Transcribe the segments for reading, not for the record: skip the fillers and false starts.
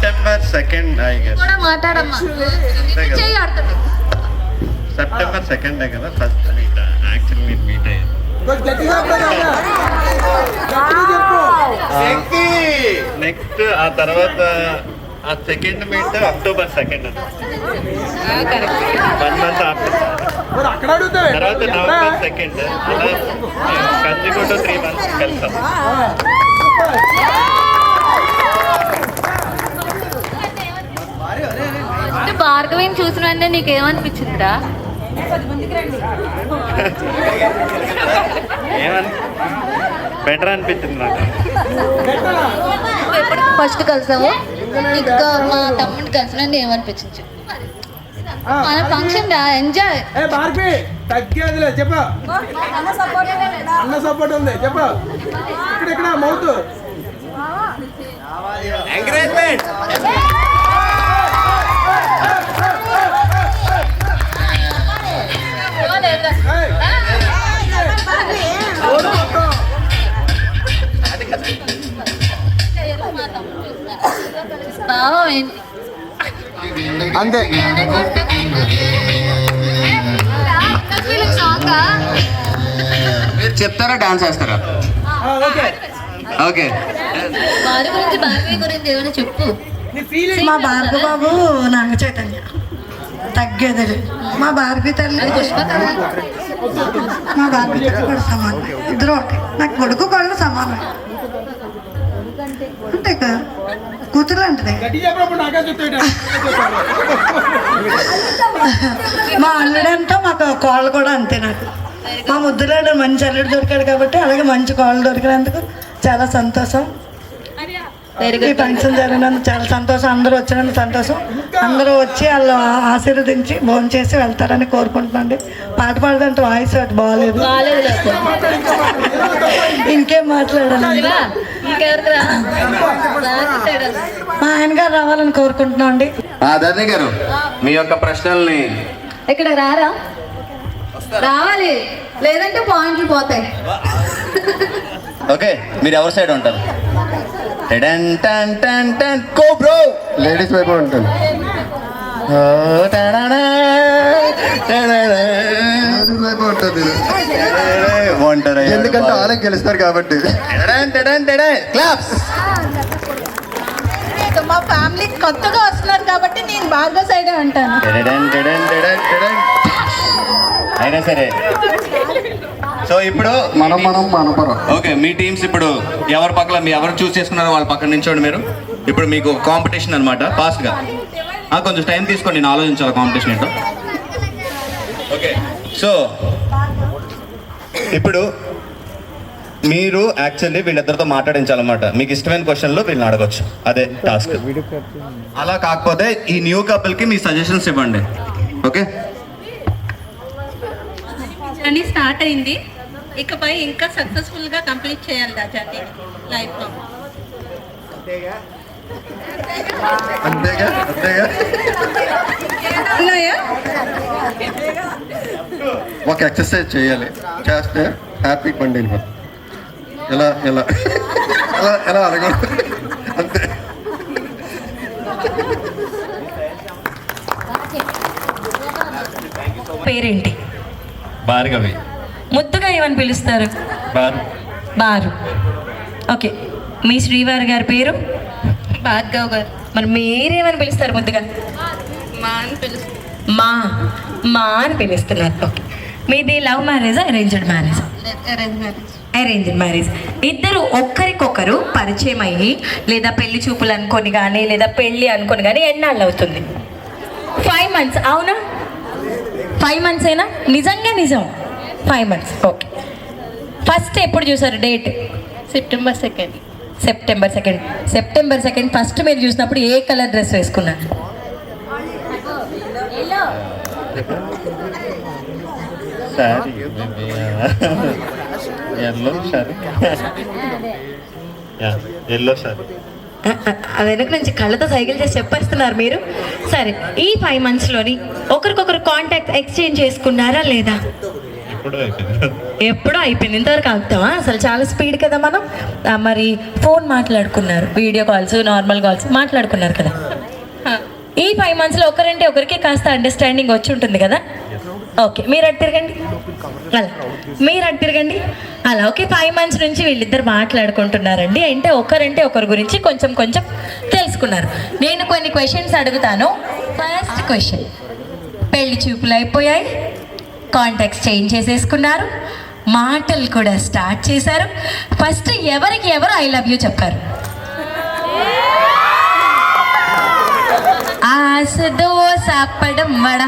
September 2nd I guess. కూడా మాట్లాడమ్మా. చెయ్యి ఆడుతుంది. సెప్టెంబర్ 2nd కదా ఫస్ట్ మీట్, యాక్చువల్ మీట్ అయ్యారు. నెక్స్ట్ ఆ తర్వాత ఆ second meet October 2nd 1 month after. తర్వాత నవంబర్ 2nd అలా కంటిన్యూగా 3 months కలిసాం. భార్గవిని చూసిన వెంటనే నీకేమనిపించిందిరా? ఏమని బెటర్ అనిపించింది నాకు. ఎప్పుడు ఫస్ట్ కలిసాము, ఇంకా మా తమ్ముడిని కలిసినందుకు ఏమనిపించింది? మన ఫంక్షన్ ఎంజాయ్. తగ్గేదిలే చెప్ప. అన్న సపోర్ట్ ఉంది చెప్ప. ఇక్కడ మౌత్ ఎంకరేజ్మెంట్. అంతే. మీరు చెప్తారా డాన్స్ వేస్తారా? ఓకే. వారి గురించి భార్గవి గురించి ఏమైనా చెప్పు. మా భార్గవ బాబు నాగ చైతన్య తగ్గేది. మా భార్గవి తల్లి మా భార్గవి తల్లి కూడా సమానం. ఇద్దరు ఒకటి. నాకు కొడుకు కూడా సమానం. అంతే కదా, కూతురు అంటది. మా అల్లుడంతా మాకు కోళ్ళు కూడా అంతే. నాకు మా ముద్దులాడు మంచి అల్లుడు దొరికాడు కాబట్టి, అలాగే మంచి కోళ్ళు దొరికినందుకు చాలా సంతోషం. ఈ ఫంక్షన్ జరిగినందుకు చాలా సంతోషం. అందరూ వచ్చినందుకు సంతోషం. అందరూ వచ్చి వాళ్ళు ఆశీర్వదించి భోజనం చేసి వెళ్తారని కోరుకుంటున్నాండి. పాట పాడదంటే వాయిస్ ఒకటి బాగాలేదు. ఇంకేం మాట్లాడాలి? మా ఆయన గారు రావాలని కోరుకుంటున్నాం అండి. ధరణి గారు, మీ యొక్క ప్రశ్నల్ని ఇక్కడ రావాలి, లేదంటే పాయింట్లు పోతాయి. ఓకే, మీరు ఎవరి సైడ్ ఉంటారు? లేడీస్ వైపు ఉంటాను. ఎందుకంటే వాళ్ళకి గెలుస్తారు కాబట్టి. మా ఫ్యామిలీ కొత్తగా వస్తున్నారు కాబట్టి నేను బాగా సైడే ఉంటాను. అయినా సరే, సో ఇప్పుడు మనం ఓకే, మీ టీమ్స్ ఇప్పుడు ఎవరి పక్కన మీ ఎవరు చూస్ చేసుకున్నారో వాళ్ళ పక్కన నించోండి. మీరు ఇప్పుడు మీకు కాంపిటీషన్ అనమాట. ఫాస్ట్గా కొంచెం టైం తీసుకోండి, నేను ఆలోచించాలి కాంపిటీషన్ ఏంటో. ఓకే, సో ఇప్పుడు మీరు యాక్చువల్లీ వీళ్ళిద్దరితో మాట్లాడించాలన్నమాట. మీకు ఇష్టమైన క్వశ్చన్లు వీళ్ళని అడగచ్చు, అదే టాస్క్. అలా కాకపోతే ఈ న్యూ కపుల్కి మీ సజెషన్స్ ఇవ్వండి. ఓకే, జర్నీ స్టార్ట్ అయింది, ఇకపై ఇంకా సక్సెస్ఫుల్ గా కంప్లీట్ చేయాలి ఆ జర్నీ లైఫ్ లో. అంతేగా ఒక ఎక్సర్సైజ్ చేయాలి, చేస్తే హ్యాపీ బండి వెళ్ళిపోతుంది. ఎలా ఎలా ఎలా ఎలా అడగదు అంతే. పేరేంటి? భార్గవి. ముద్దుగా ఏమని పిలుస్తారు? బారు. ఓకే, మీ శ్రీవారి గారి పేరు? భార్గవ్ గారు. మరి మీరేమని పిలుస్తారు ముద్దుగా? మా అని పిలుస్తారు. మా అని పిలుస్తున్నారు. ఓకే, మీది లవ్ మ్యారేజా అరేంజ్డ్ మ్యారేజ్? Arranged marriage. ఇద్దరు ఒక్కరికొకరు పరిచయం అయ్యి లేదా పెళ్లి చూపులు అనుకొని కానీ లేదా పెళ్ళి అనుకొని కానీ ఎన్నాళ్ళు అవుతుంది? 5 months. అవునా? 5 months ఏనా? నిజంగా నిజం 5 months. ఓకే, ఫస్ట్ ఎప్పుడు చూసారు date? September 2nd. September 2nd first మీరు చూసినప్పుడు ఏ కలర్ డ్రెస్ వేసుకున్నారు? Sorry, yellow sorry. అది వెనక నుంచి కళ్ళతో సైకిల్ చేసి చెప్పేస్తున్నారు మీరు. సరే, ఈ 5 monthsలోని ఒకరికొకరు కాంటాక్ట్ ఎక్స్చేంజ్ చేసుకున్నారా లేదా? ఎప్పుడో అయిపోయింది, ఇంతవరకు ఆగుతావా? అసలు చాలా స్పీడ్ కదా మనం. మరి ఫోన్ మాట్లాడుకున్నారు, వీడియో కాల్స్, నార్మల్ కాల్స్ మాట్లాడుకున్నారు కదా. ఈ 5 monthsలో ఒకరంటే ఒకరికి కాస్త అండర్స్టాండింగ్ వచ్చి ఉంటుంది కదా. ఓకే, మీరు అటు తిరగండి, అలా మీరు అటు తిరగండి, అలా. ఓకే, 5 months నుంచి వీళ్ళిద్దరు మాట్లాడుకుంటున్నారండి. అంటే ఒకరంటే ఒకరి గురించి కొంచెం కొంచెం తెలుసుకున్నారు. నేను కొన్ని క్వశ్చన్స్ అడుగుతాను. ఫస్ట్ క్వశ్చన్, పెళ్లి చూపులు అయిపోయాయి, కాంటాక్ట్స్ చేంజ్ చేసేసుకున్నారు, మాటలు కూడా స్టార్ట్ చేశారు. ఫస్ట్ ఎవరికి ఎవరు ఐ లవ్ యూ చెప్పారు? ఆసదో సాపడం వడ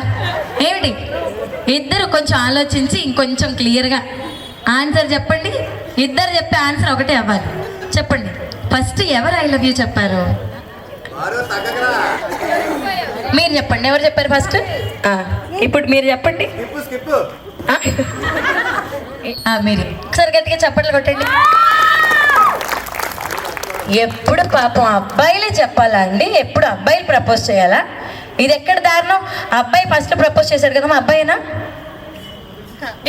ఏమిటి? ఇద్దరు కొంచెం ఆలోచించి ఇంకొంచెం క్లియర్గా ఆన్సర్ చెప్పండి. ఇద్దరు చెప్పే ఆన్సర్ ఒకటే అవ్వాలి. చెప్పండి, ఫస్ట్ ఎవరు ఐ లవ్ యూ చెప్పారు? మీరు చెప్పండి, ఎవరు చెప్పారు ఫస్ట్? ఇప్పుడు మీరు చెప్పండి. మీరు ఒకసారి గట్టిగా చప్పట్లు కొట్టండి. ఎప్పుడు పాపం అబ్బాయిలే చెప్పాలా అండి? ఎప్పుడు అబ్బాయిలు ప్రపోజ్ చేయాలా? ఇది ఎక్కడ దారుణం? అబ్బాయి ఫస్ట్ ప్రపోజ్ చేశాడు కదా, మా అబ్బాయినా?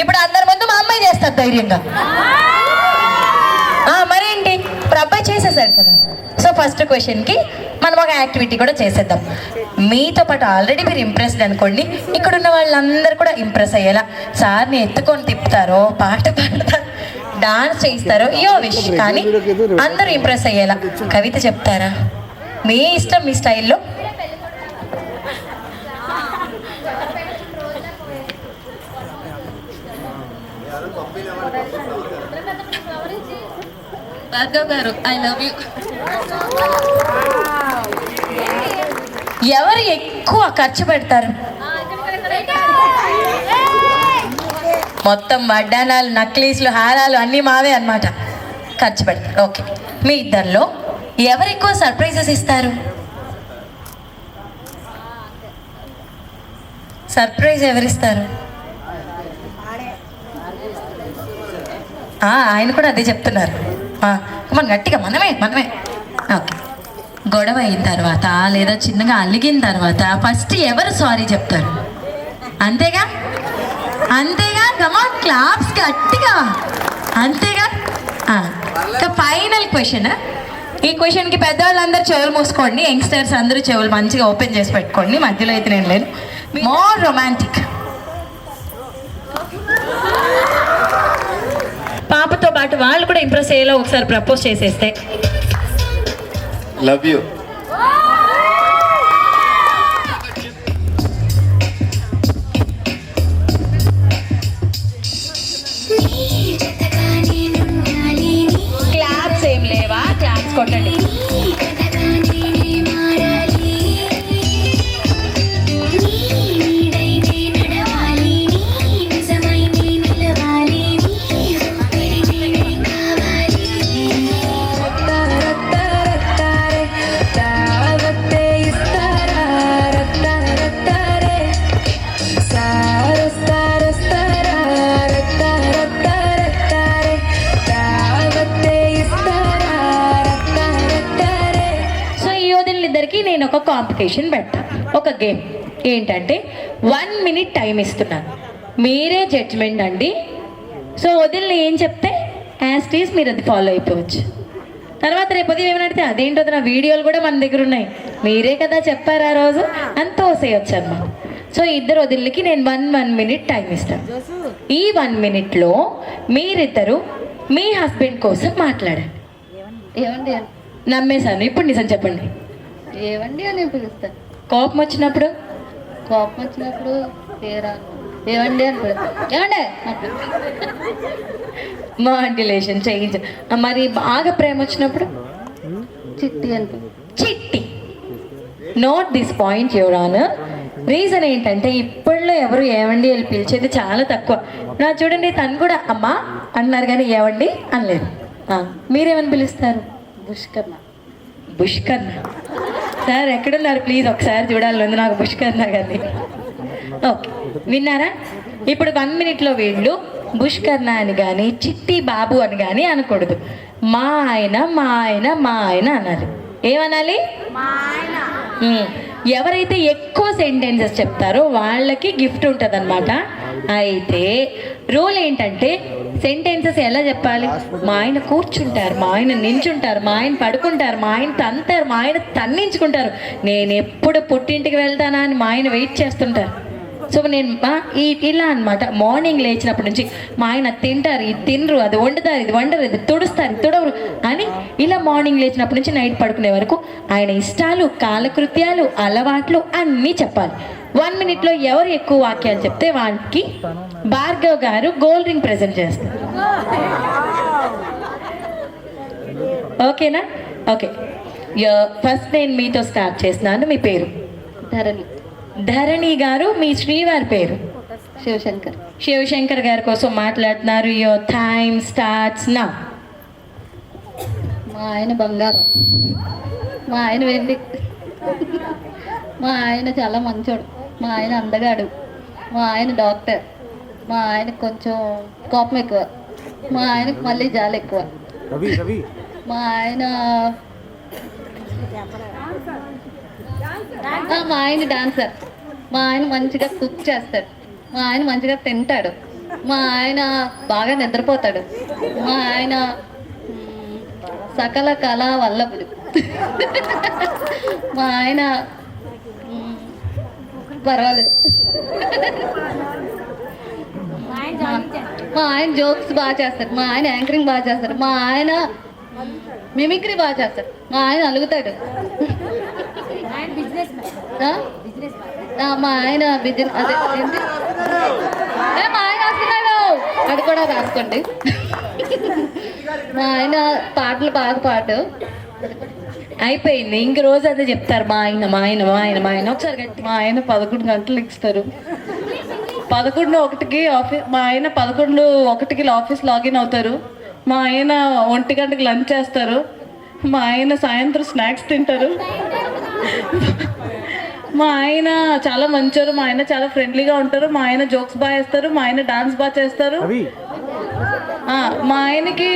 ఇప్పుడు అందరి ముందు మా అమ్మాయి చేస్తారు ధైర్యంగా. మరేంటి, ఇప్పుడు అబ్బాయి చేసేసాడు కదా. సో ఫస్ట్ క్వశ్చన్కి మనం ఒక యాక్టివిటీ కూడా చేసేద్దాం. మీతో పాటు ఆల్రెడీ మీరు ఇంప్రెస్డ్ అనుకోండి, ఇక్కడ ఉన్న వాళ్ళందరూ కూడా ఇంప్రెస్ అయ్యేలా సార్ని ఎత్తుకొని తిప్పుతారో, పాట పాడతారో, డాన్స్ చేయిస్తారో, యో విష్, కానీ అందరూ ఇంప్రెస్ అయ్యేలా కవిత చెప్తారా? మీ ఇష్టం, మీ స్టైల్లో. భార్గవ్ గారు, ఐ లవ్ యూ. ఎవరు ఎక్కువ ఖర్చు పెడతారు? మొత్తం వడ్డానాలు, నక్లీస్లు, హారాలు అన్నీ మావే అన్నమాట, ఖర్చు పెడతారు. ఓకే, మీ ఇద్దరిలో ఎవరు ఎక్కువ సర్ప్రైజెస్ ఇస్తారు? సర్ప్రైజ్ ఎవరిస్తారు? ఆయన కూడా అదే చెప్తున్నారు. మన గట్టిగా మనమే. ఓకే, గొడవ అయిన తర్వాత లేదా చిన్నగా అలిగిన తర్వాత ఫస్ట్ ఎవరు సారీ చెప్తారు? అంతేగా, కమాన్ క్లాప్స్ గట్టిగా, అంతేగా. ఇంకా ఫైనల్ క్వశ్చన్. ఈ క్వశ్చన్కి పెద్దవాళ్ళందరూ చెవులు మూసుకోండి, యంగ్స్టర్స్ అందరూ చెవులు మంచిగా ఓపెన్ చేసి పెట్టుకోండి, మధ్యలో అయితే నేను లేను. More romantic. పాపతో పాటు వాళ్ళు కూడా ఇంప్రెస్ అయ్యేలా ఒకసారి ప్రపోజ్ చేసేస్తే. Love you. క్లాప్స్ ఏం లేవా? క్లాప్స్ కొట్టండి. నేను ఒక కాంపిటీషన్ పెడతాను, ఒక గేమ్. ఏంటంటే 1 minute టైం ఇస్తున్నాను, మీరే జడ్జ్మెంట్ అండి. సో వదిలిని ఏం చెప్తే యాజ్ టీజ్ మీరు అది ఫాలో అయిపోవచ్చు. తర్వాత రేపు ఉదయం ఏమైనా అడిగితే అదేంటో నా వీడియోలు కూడా మన దగ్గర ఉన్నాయి, మీరే కదా చెప్పారు ఆ రోజు అని తోసేయచ్చు అన్నమాట. సో ఇద్దరు వదిలికి నేను 1 minute టైం ఇస్తాను. ఈ 1 minuteలో మీరిద్దరు మీ హస్బెండ్ కోసం మాట్లాడండి. ఏమండి? నమ్మేశాను, ఇప్పుడు నిజం చెప్పండి. ఏవండి అని పిలుస్తాను. కోపం వచ్చినప్పుడు పేరా ఏవండి అని పిలుస్తాను. ఏమండి మాడ్యులేషన్ చేంజ్. మరి బాగా ప్రేమ వచ్చినప్పుడు చిట్టి అని చిట్టి. Note this point your honour. Reason ఏంటంటే ఇప్పట్లో ఎవరు ఏవండి అని పిలిచేది చాలా తక్కువ. నా చూడండి, తను కూడా అమ్మా అన్నారు కానీ ఏవండి అనలేదు. మీరేమని పిలుస్తారు? బుష్కర్ణ. సార్ ఎక్కడున్నారు? ప్లీజ్ ఒకసారి చూడాలి నాకు బుష్కర్ణ గారిని. ఓకే, విన్నారా? ఇప్పుడు 1 minuteలో వీళ్ళు బుష్కర్ణ అని కానీ చిట్టి బాబు అని కానీ అనకూడదు. మా ఆయన అనాలి. ఏమనాలి? ఎవరైతే ఎక్కువ సెంటెన్సెస్ చెప్తారో వాళ్ళకి గిఫ్ట్ ఉంటుంది అనమాట. అయితే రూల్ ఏంటంటే సెంటెన్సెస్ ఎలా చెప్పాలి? మా ఆయన కూర్చుంటారు, మా ఆయన నించుంటారు, మా ఆయన పడుకుంటారు, మా ఆయన తంతారు, మా ఆయన తన్నించుకుంటారు, నేను ఎప్పుడు పుట్టింటికి వెళ్తానా అని మా ఆయన వెయిట్ చేస్తుంటారు. సో నేను ఇలా అనమాట. మార్నింగ్ లేచినప్పటి నుంచి మా ఆయన తింటారు, ఇది తినరు, అది వండుతారు, ఇది వండరు, ఇది తుడుస్తారు, ఇది తుడవరు అని ఇలా మార్నింగ్ లేచినప్పటి నుంచి నైట్ పడుకునే వరకు ఆయన ఇష్టాలు, కాలకృత్యాలు, అలవాట్లు అన్నీ చెప్పాలి. 1 minute ఎవరు ఎక్కువ వాక్యాలు చెప్తే వానికి భార్గవ్ గారు గోల్డ్ రింగ్ ప్రెజెంట్ చేస్తారు. ఓకేనా? ఓకే, ఫస్ట్ నేను మీతో స్టార్ట్ చేస్తున్నాను. మీ పేరు? ధరణి. ధరణి గారు, మీ శ్రీవారి పేరు? శివశంకర్. శివశంకర్ గారి కోసం మాట్లాడుతున్నారు. Your time starts now. మా ఆయన బంగారం, మా ఆయన వెండి, మా ఆయన చాలా మంచోడు, మా ఆయన అందగాడు, మా ఆయన డాక్టర్, మా ఆయనకు కొంచెం కోపం ఎక్కువ, మా ఆయనకు మళ్ళీ జాలి ఎక్కువ, మా ఆయన డాన్సర్, మా ఆయన మంచిగా కుక్ చేస్తాడు, మా ఆయన మంచిగా తింటాడు, మా ఆయన బాగా నిద్రపోతాడు, మా ఆయన సకల కళా వల్లభుడు, మా ఆయన పర్వాలేదు, మా ఆయన జోక్స్ బాగా చేస్తాడు, మా ఆయన యాంకరింగ్ బాగా చేస్తాడు, మా ఆయన మిమిక్రీ బాగా చేస్తాడు, మా ఆయన అలుగుతాడు, మా ఆయన బిజినెస్ అదే ఏంటి మా ఆయన వస్తున్నాడు అది కూడా రాసుకోండి. మా ఆయన పాటలు బాగా పాడు. అయిపోయింది, ఇంక రోజు అదే చెప్తారు. మా ఆయన మా ఆయన మా ఆయన మా ఆయన ఒకసారి గట్టి. మా ఆయన 11 గంటలకు ఇస్తారు, 11:01కి ఆఫీస్. మా ఆయన 11:01కి ఆఫీస్ లాగిన్ అవుతారు. మా ఆయన 1 గంటకి లంచ్ చేస్తారు. మా ఆయన సాయంత్రం స్నాక్స్ తింటారు. మా ఆయన చాలా మంచోరు, మా ఆయన చాలా ఫ్రెండ్లీగా ఉంటారు, మా ఆయన జోక్స్ బాగా వేస్తారు, మా ఆయన డాన్స్ బాగా చేస్తారు. మా ఆయనకి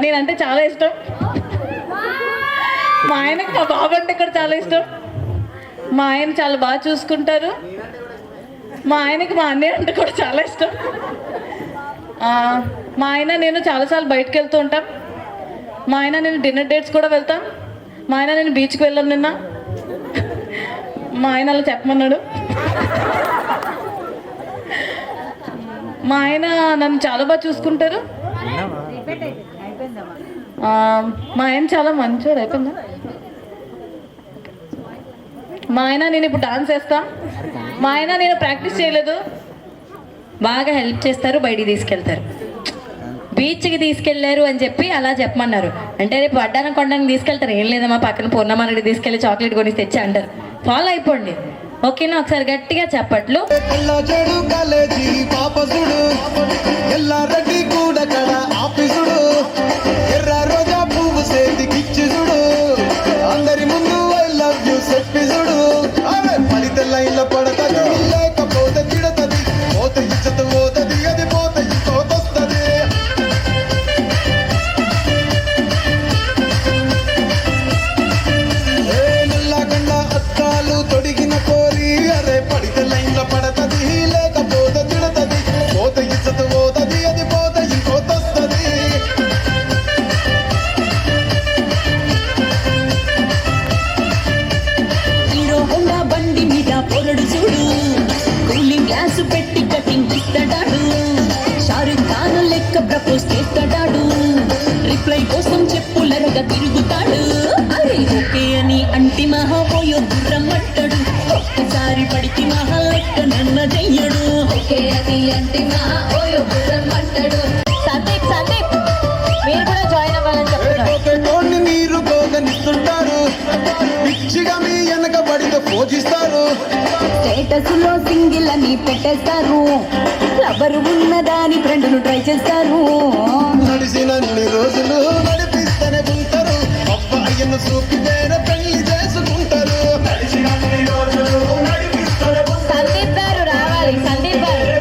నేనంటే చాలా ఇష్టం. మా ఆయనకి మా బాబు అంటే కూడా చాలా ఇష్టం. మా ఆయన చాలా బాగా చూసుకుంటారు. మా ఆయనకి మా అన్నయ్య అంటే కూడా చాలా ఇష్టం. మా ఆయన నేను చాలాసార్లు బయటకు వెళ్తూ ఉంటాం. మా ఆయన నేను డిన్నర్ డేట్స్ కూడా వెళ్తాం. మా ఆయన నేను బీచ్కి వెళ్ళాను నిన్న. మా ఆయన అలా చెప్పమన్నాడు. మా ఆయన నన్ను చాలా బాగా చూసుకుంటారు. మా ఆయన చాలా మంచోడు. అయిపోయిందా? మా ఆయన నేను ఇప్పుడు డాన్స్ వేస్తా. మా ఆయన నేను ప్రాక్టీస్ చేయలేదు, బాగా హెల్ప్ చేస్తారు, బయటికి తీసుకెళ్తారు. బీచ్కి తీసుకెళ్లారు అని చెప్పి అలా చెప్పమన్నారు. అంటే రేపు వడ్డానం కొనడానికి తీసుకెళ్తారు. ఏం లేదమ్మా, పక్కన పూర్ణమారెడ్డి తీసుకెళ్ళి చాక్లెట్ కొని తెచ్చి అంటారు. ఫాలో అయిపోండి, ఓకేనా? ఒకసారి గట్టిగా చెప్పట్లు. అందరి ముందు ఐ లవ్ యూ చెప్పి చూడు, పడితే లైన్ల పడతది, లేకపోతే తిడతది, పోతే ఇచ్చత పోతది, అది పోతే ఇంకోతొస్తది. నల్లగండ అద్దాలు తొడిగిన కోరి, అరే పడితే లైన్ల పడతది, లేకపోతే తిడతది, పోతే ఇచ్చత పోతది, అది పోతే ఇంకోతొస్తది. బండి మీద పొరడు చూడు, కూలింగ్ గ్లాస్ పెట్టి కటింగ్ ఇస్తాడాడు, షారుఖ్ ఖాన్ లెక్క ప్రపోజ్ చేస్తాడాడు, రిప్లై కోసం చెప్పులరగా తిరుగుతాడు. అరే ఓకే అని అంటి మహా పోయో దూరం అంటాడు, ఒక్కసారి పడికి మహా లెక్క నన్న చెయ్యడు. ఓకే అని అంటే మహా పోయో దూరం అంటాడు. సందీప్ సందీప్ మీరు కూడా జాయిన్ అవ్వాలని చెప్తున్నారు. మీరు గోగనిస్తుంటారు, పిచ్చిగా మీ వెనక పడితే పూజిస్తారు, స్టేటస్ లో సింగిల్ అని పెట్టేస్తారు, లవరు ఉన్నదాని ఫ్రెండ్ను ట్రై చేస్తారు. నడిచినన్ని రోజులు నడిపిస్తూనే ఉంటారు, అబ్బాయిను చూపి వేరే పెళ్లి చేసుకుంటారు. సందీప్ గారు రావాలి, సందీప్ గారు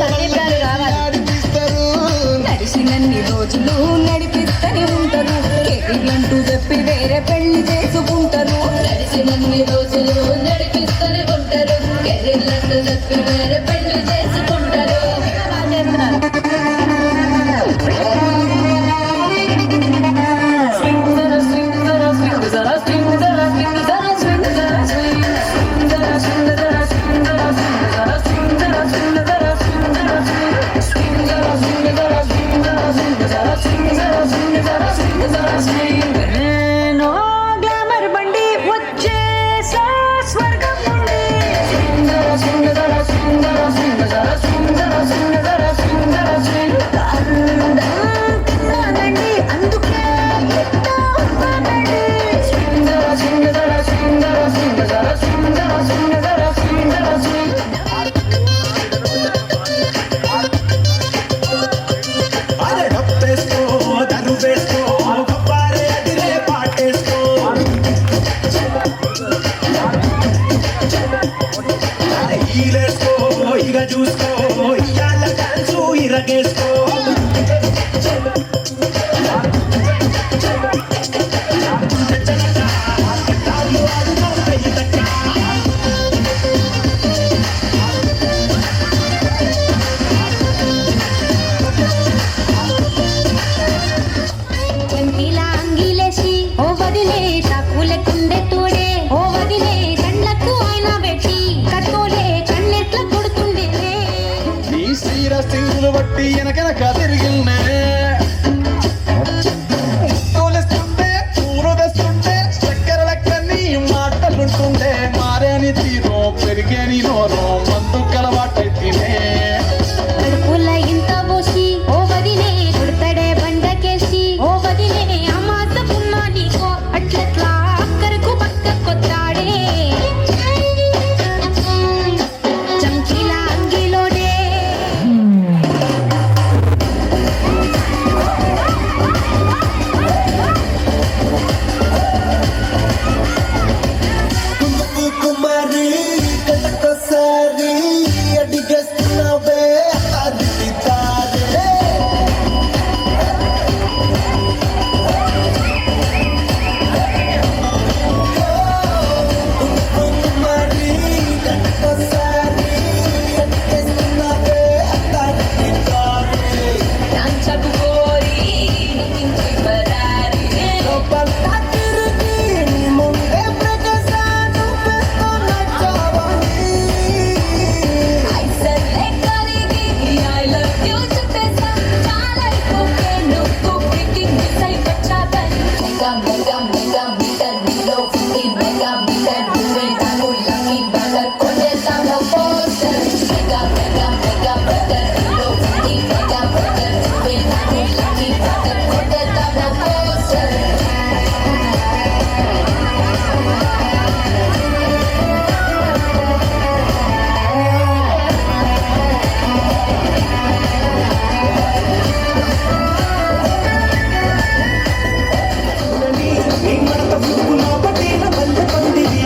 సందీప్ గారు రావాలి. నడిచినన్ని రోజులు నడిపిస్తూనే ఉంటారు, కెరీర్లంటూ చెప్పి వేరే పెళ్లి చేసుకుంటారు. నడిచినన్ని రోజులు నడిపిస్తూనే ఉంటారు, కెరీర్లంటూ చెప్పి వేరే పెళ్లి చేసుకుంటారు. లాగేసుకో చంకీలా అంగీలేసి ఓ వదిలే తాకులే కుండే తోడే ఓ వదిలే కళ్ళకు ఆయన పెట్టి కట్టోలే కన్నెట్ల కొడుతుండే నీ స్థిర సింగులు బట్టి వెనకనక తిరిగిల్నే తోలేస్తుంటే ఊరు తెస్తుంటే చక్కెర లెక్క నీ మాటలుంటుండే మారేని తీరో పెరిగేని నోరో మందు కలవాటైతేనే కడుపుల ఇంత పోసి ఓ వదిలే కొడతాడే బండకేసి ఓ వదిలే అమాస పున్నా నీకో అట్లట్లా అక్కరకు పక్క కొత్తాడే చంకీలా అంగిలోనే కుమారి కటకసారి అడిగేస్తున్నావే అది తారే కుమారి కటకసారి అడిగేస్తున్నావే అది తారే నాంచకు కోరి నించి పరారి లోపల తిరిగి ముందే ప్రకాశాలు పెట్టునచ్చావని ఐసలే కరిగి ఐ లవ్ యూ చెప్పేసా చాలా అయిపోతే నువ్వు బ్రేకింగ్ మిసైల్ వచ్చావని మెగా మెగా మెగా మీటర్ నీలో 15 మెగా మీటర్ నువ్వే నాకు లక్కీ బ్యాటర్ కొట్టేసాను poster mega mega mega meter నీలో 15 మెగా మీటర్ నువ్వే నాకు లక్కీ బ్యాటర్ కొట్టేసాను పోస్టర్ నీ మడత పువ్వులో పట్టిన మల్లె పందిరి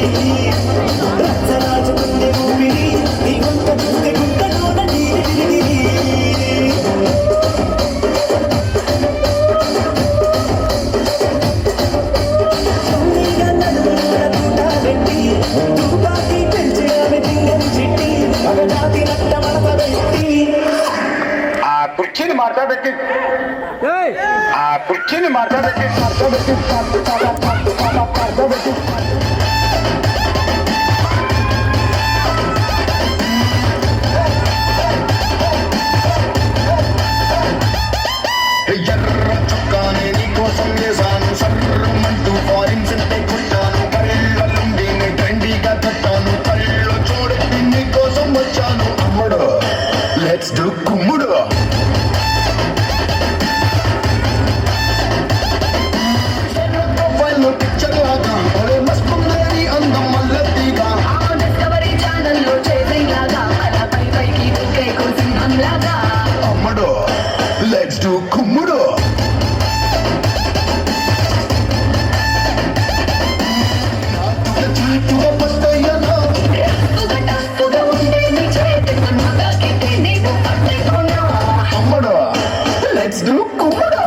రచ్చరాజుకుండే ఊపిరి నీ గుంట చూస్తే గుంటలోన నీరి సౌందర్య నలుగుల పూట పెట్టి తుపాకి పెంచే ఆమె దింగని చిట్టి మగజాతి రక్త మడత పెట్టి ఆ కుర్చీని మాట్లాడబెట్టి ఆ కుర్చీని మాట్లాడబెట్టి ఎర్ర చుక్కానే నీకోసం వేసాను సర్రమంటూ ఫారిన్స్ అంటే కొట్టాను కళ్ళలుండి ట్రెండీగా కట్టాను కళ్ళు చూడండి నీకోసం వచ్చాను అమ్ముడు లెట్స్ డూ కుమ్ముడు ప్రొఫైల్ పిక్చర్ లాగా ఒరే మస్తుందని అందం మల్లతిగా డిస్కవరీ ఛానల్లో చేసేలాగా అలా పై పైకి దూకే సింహంలాగా అమ్ముడు లెట్స్ డూ కుమ్ముడు చీటుగా పట్టయ్యనా టుగ ఉండే నీ చేతి మగాకి నీవు పట్టుకున్నా అమ్ముడు లెట్స్ డూ కుమ్ముడు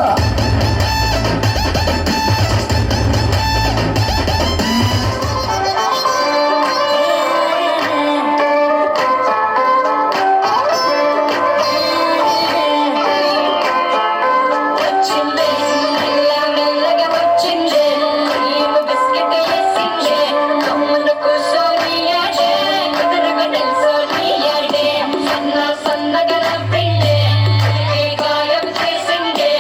వచ్చిందే మెల్లగా వచ్చిందే నీవు బిస్కెట్ వేసిందే కమ్మును కూర్చొని ఆడే కుదురుగా నిల్చొని ఆడే సన్నగా నవ్విందే గాయం చేసిందే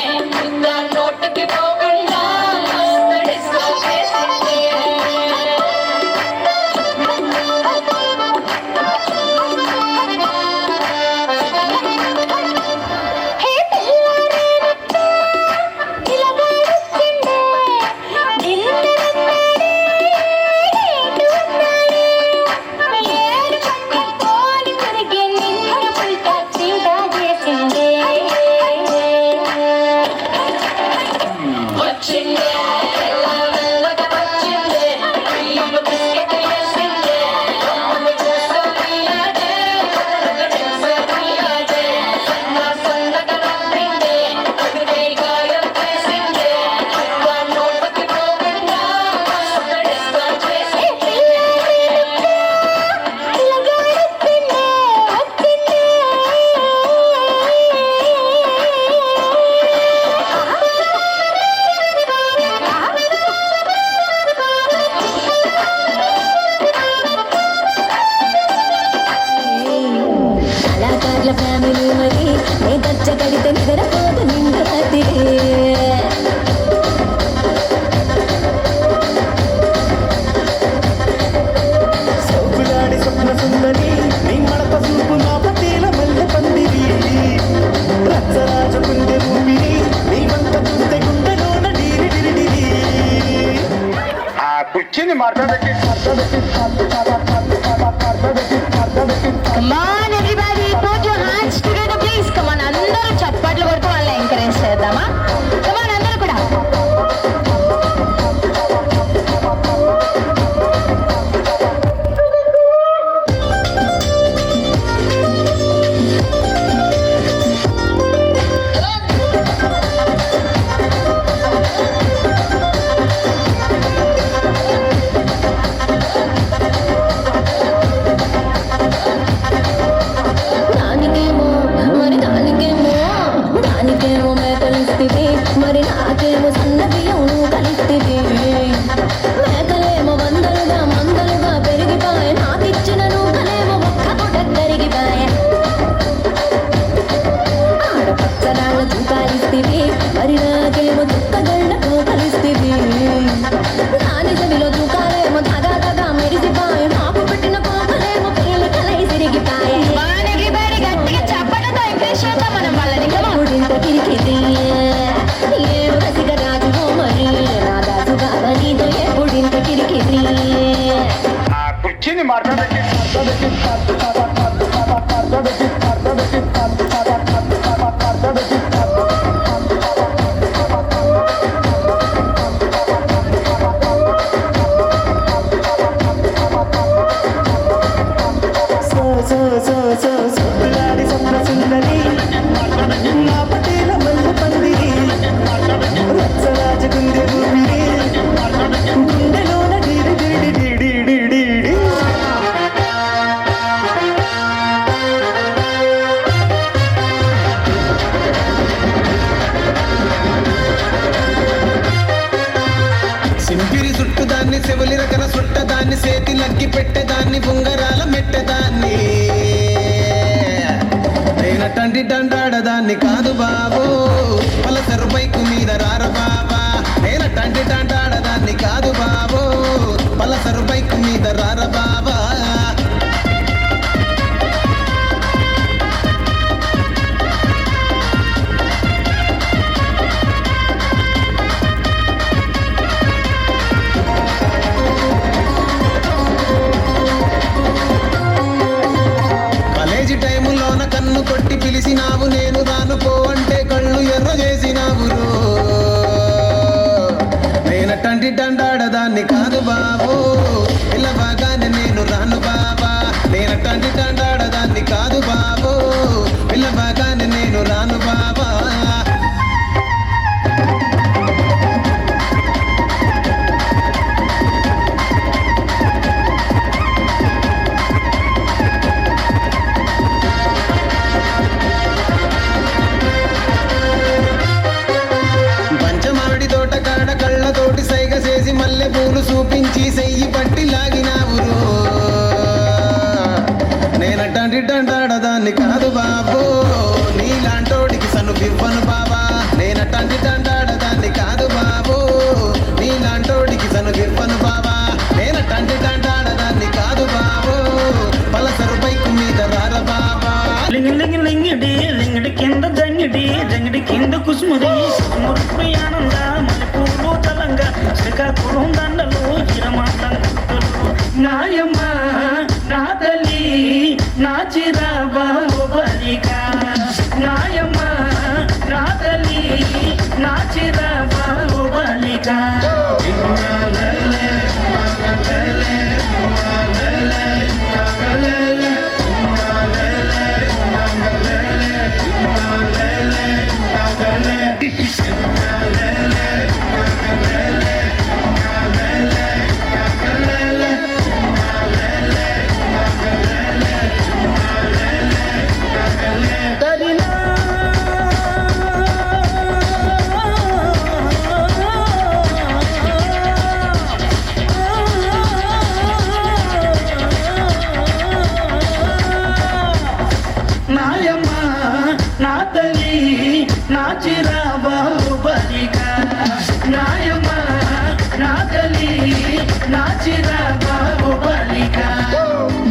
పిచ్చిని మాట్లాడబెట్టి Come on everybody, put your hands together please. Come on, అందరూ చప్పట్లు కొడుతూ వాళ్ళని ఎంకరేజ్ చేద్దామా? Come on, అందరూ కూడా. దానికేమో మేకలిస్తివి, మరి నాకేమో సన్న బియ్యం కలిస్తివి. మేకలేమో వందలుగా మందలుగా పెరిగిపాయే, నాకిచ్చిన నూకలేమో ఒక్క పూట కరిగిపాయే. ఆడపచ్చరాళ్ళ తూకాలిస్తివి, మరి నాకేమో దుక్కగళ్ళతో కలిస్తివి. దాని చెవిలో తూకాలేమో దగా దగా మెరిసిపాయే, నాకు పెట్టిన కోపలేమో పేలి కలై సిరిగిపాయే. గట్టిగా చప్పట్లతో ఎంకరేజ్ చేద్దాం మనం వాళ్ళని. ఎప్పుడింత కిరికిది ఏం రసిక రాజువో మరి నా దాసు బాబా నీతో ఎప్పుడింత కిరికిది. పిచ్చిని మాట్లాడబెట్టి సింపిరి చుట్టుదాన్ని చెవులి రకర చుట్టదాన్ని చేతి లగ్గి పెట్టేదాన్ని బొంగరాల మెట్టేదాన్ని నేనటంటి దండాడదాన్ని కాదు బాబు పలసరు బైకు మీద రార బాబా. నేనటంటి దండాడదాన్ని కాదు బాబు పలసరు బైకు మీద రార బాబా. కాలేజీ టైములోన కన్ను కొట్టి పిలిచినావు, నేను రాను పో అంటే కళ్ళు ఎర్ర చేసినావు. నేనటంటి దండాడదాన్ని కాదు బాబు ఇలా బాగానే నేను రాను బాబా. నేనటంటి దండాడదాన్ని కాదు బాబు ఇలా బాగానే నేను రాను బాబా. పంచమావిడి తోట కాడ కళ్ళతోటి సైగ చేసి మల్లె పూలు చూపించి సెయ్యి పట్టి లాగినావు. నేనటంటి దండాడదాన్ని కాదు బాబు నీలాంటోడికి సను బివ్వను బాబా. నేనటంటి దండాడదాన్ని కాదు బాబు నీలాంటోడికి సను బివ్వను బాబా. నేనటంటి దండాడదాన్ని కాదు బాబు పలసరు బైకు మీద రార బాబా. లింగిడి లింగిడి కింద జంగిడి జంగిడి కింద కుసుముది మురుపు ఆనంద మల్లెపూలు తలంగా శ్రీకాకుళం దండలు చిరమాటలు. నాయమ్మ నా తల్లి నా చిరాబాలిక, నాయమ్మ నా తల్లి నా చిరాబాలిక. నా చిరాబాలిక, నాయమ్మ నా తల్లి నా చిరాబాలిక.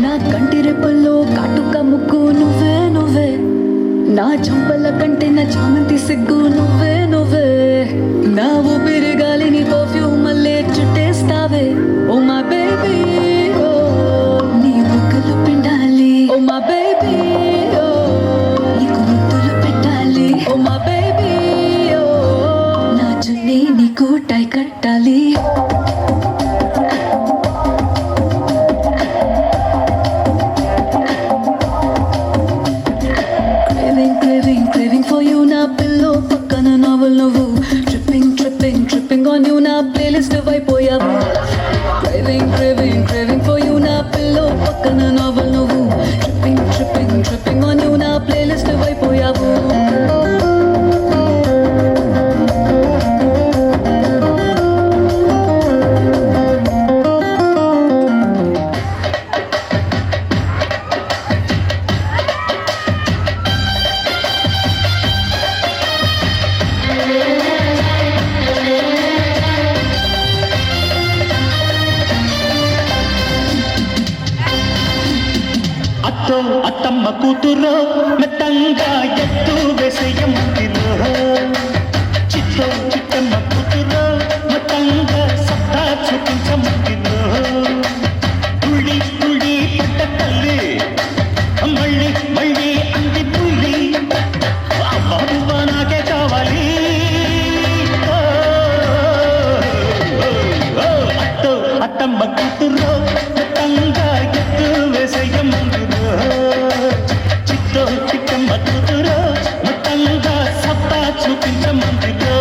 నా కంటి రెప్పల్లో కాటుక ముక్కు నువ్వే నువ్వే, నా చంపల కంటే నా చామంతి సిగ్గు నువ్వే నువ్వే. నా ఊపిరి గాలిని పర్ఫ్యూమ్ మల్లే చుట్టేస్తావే, ఓ craving for you na pillow pakkana novel nuvu tripping on you na playlist vaipoyavu craving for you na pillow pakkana novel nuvu tripping on you na playlist vaipoyavu అత్తో అత్తమ్మ కూతురో మెత్తంగా ఎత్తు వేసేయమంటిలో చిత్తో చిట్టమ్మ కూతురో మెత్తంగా సత్తా చూపించమంటిలో పుళ్ళి పుళ్ళి పట్ట తల్లి మళ్ళీ అంది పుల్లి బాబువా నాకే కావాలి అత్తో అత్తమ్మ కూతురో మెత్తంగా ఎత్తు వేసేయమంటిలో చిత్తో చిట్టమ్మ కూతురో మెత్తంగా సత్తా చూపించమంటిలో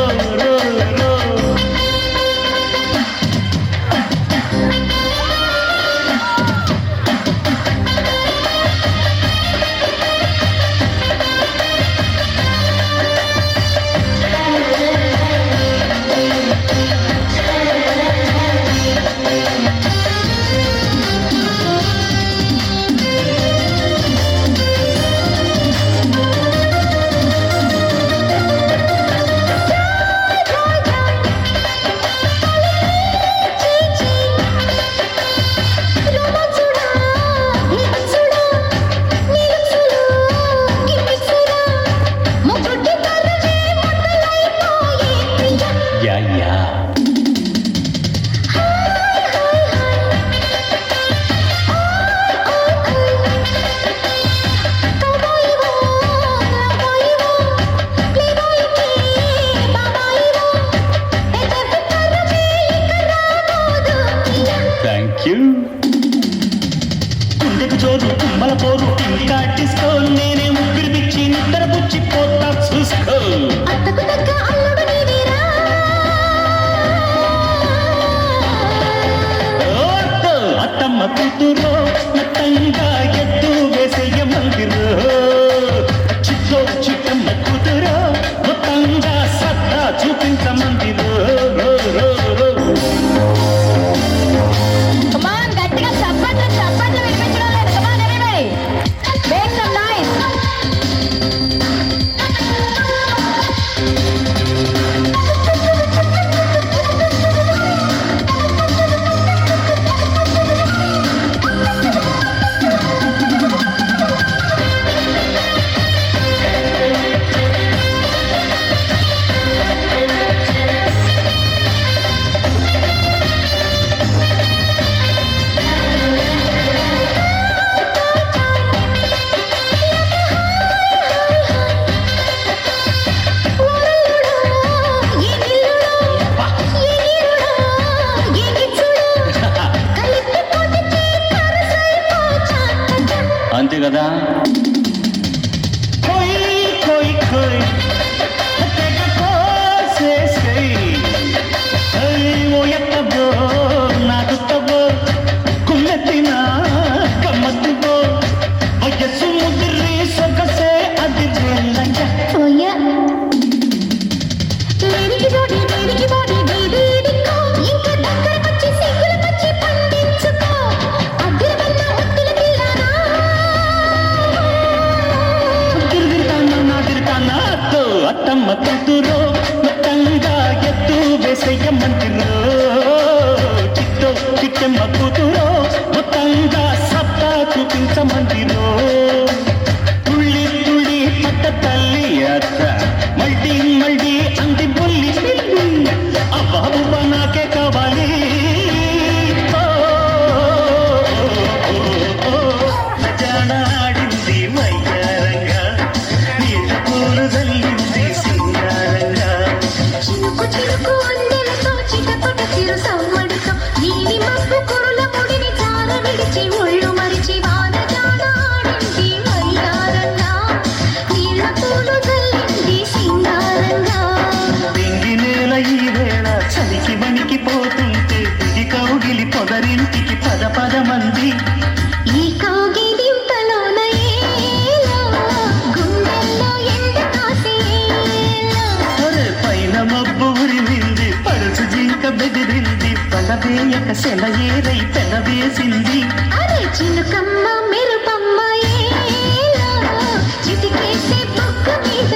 థ్యాంక్ యూ గుండెకు జోరు తుమ్మల పోరు ఇంకా డిస్కో నేనే ముగ్గురు పిచ్చి నిద్ర పుచ్చి పోతా చూసుకో అత్తకు తగ్గ అల్లుడు నీవేరా ఓ అత్తమ్మ కూతురో మొత్తంగా ఎత్తు వేసేయమందిరో చిత్తో చిట్టమ్మ కూతురో మొత్తంగా సత్తా చూపించమందిరో కమాన్ గట్టిగా చప్పట్లు వినిపించడం లేదు కమాన్ ఎవ్రీబడీ మేక్ సమ్ నాయిస్ అంతే కదా కోయి కోయి కోయి తెగ కోసేసేయ్ ఓ ఎత్తబో నాకు తబో కుమ్మెత్తిన కమ్మత్తిబో వయస్సు ముదిరి సొగసే అది రేలంగా ఓయా మేరికి బాడీ వీడికో ఇంకా దగ్గరకొచ్చి సిగ్గులు పచ్చి పండించుకో అగ్గివల్ల ముత్తుల పిల్లనా తిరుగుతానా అత్తో అత్తమ్మ కూతురో మొత్తంగా ఎత్తు వేసేయమంటిరో చిత్తో చిట్టమ్మ కూతురో మొత్తంగా సత్తా చూపించమంటిరో తుళ్ళి తుళ్ళి పట్ట తల్లి అత్త మళ్ళీ అంది బుల్లి ఆ బాబువా నాకే కావాలి జాడాడింది వయ్యారంగా నీళ్ళ పూలు జల్లింది సింగారంగా చినుకు చినుకు అందెలతో చిటపట చిరు సవ్వడితో నీలి మబ్బు కురుల ముడిని చాల విడిచి ఒళ్ళు మరిచి వాన జాడ ఆడింది వయ్యారంగా నీళ్ళ పూలు జల్లి చేయక సెలయేరై పెనవేసింది. అరే చినుకమ్మ మెరుపమ్మ ఏలా చిటికేసే బుగ్గ మీద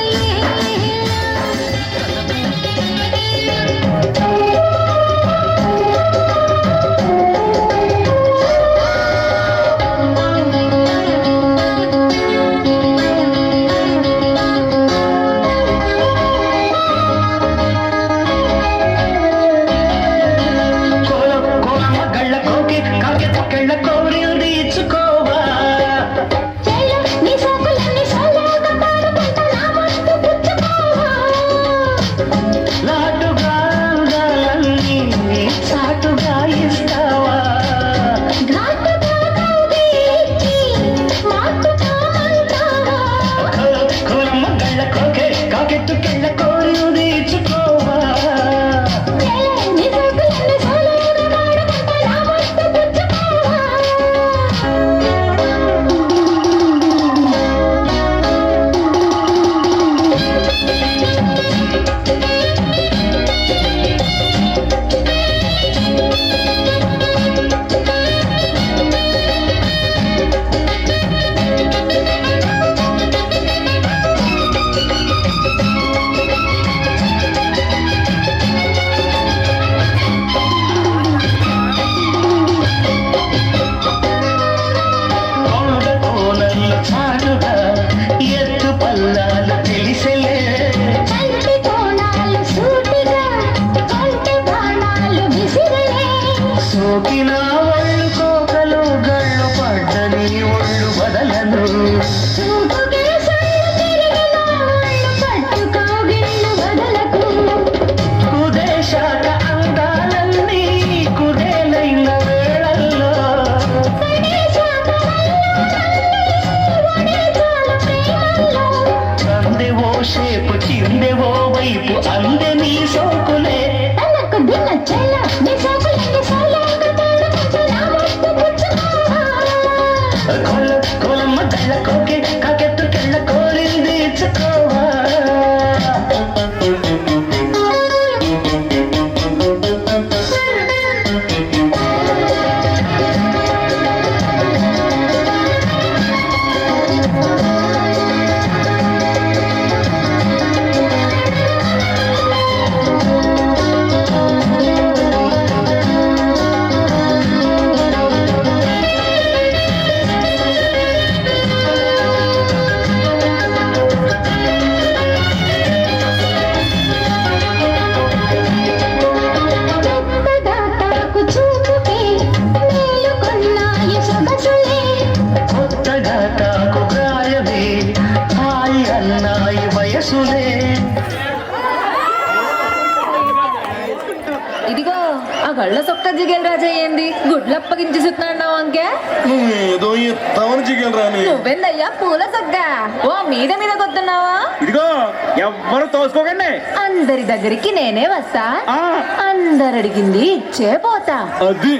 ఇదిగో ఆ గళ్ళ సొక్క జిగేల్ రాజా ఏంది గుడ్లు అప్పగించేస్తున్నావు అంకే ఏదో ఎత్తామని జిగలు రాని. నువ్వెందయ్యా పూల సొక్క ఓ మీద మీద కొత్తున్నావా? ఇదిగో ఎవ్వరు తోసుకోకండి. అందరి దగ్గరికి నేనే వస్తా, అందరు అడిగింది ఇచ్చే పోతా. అది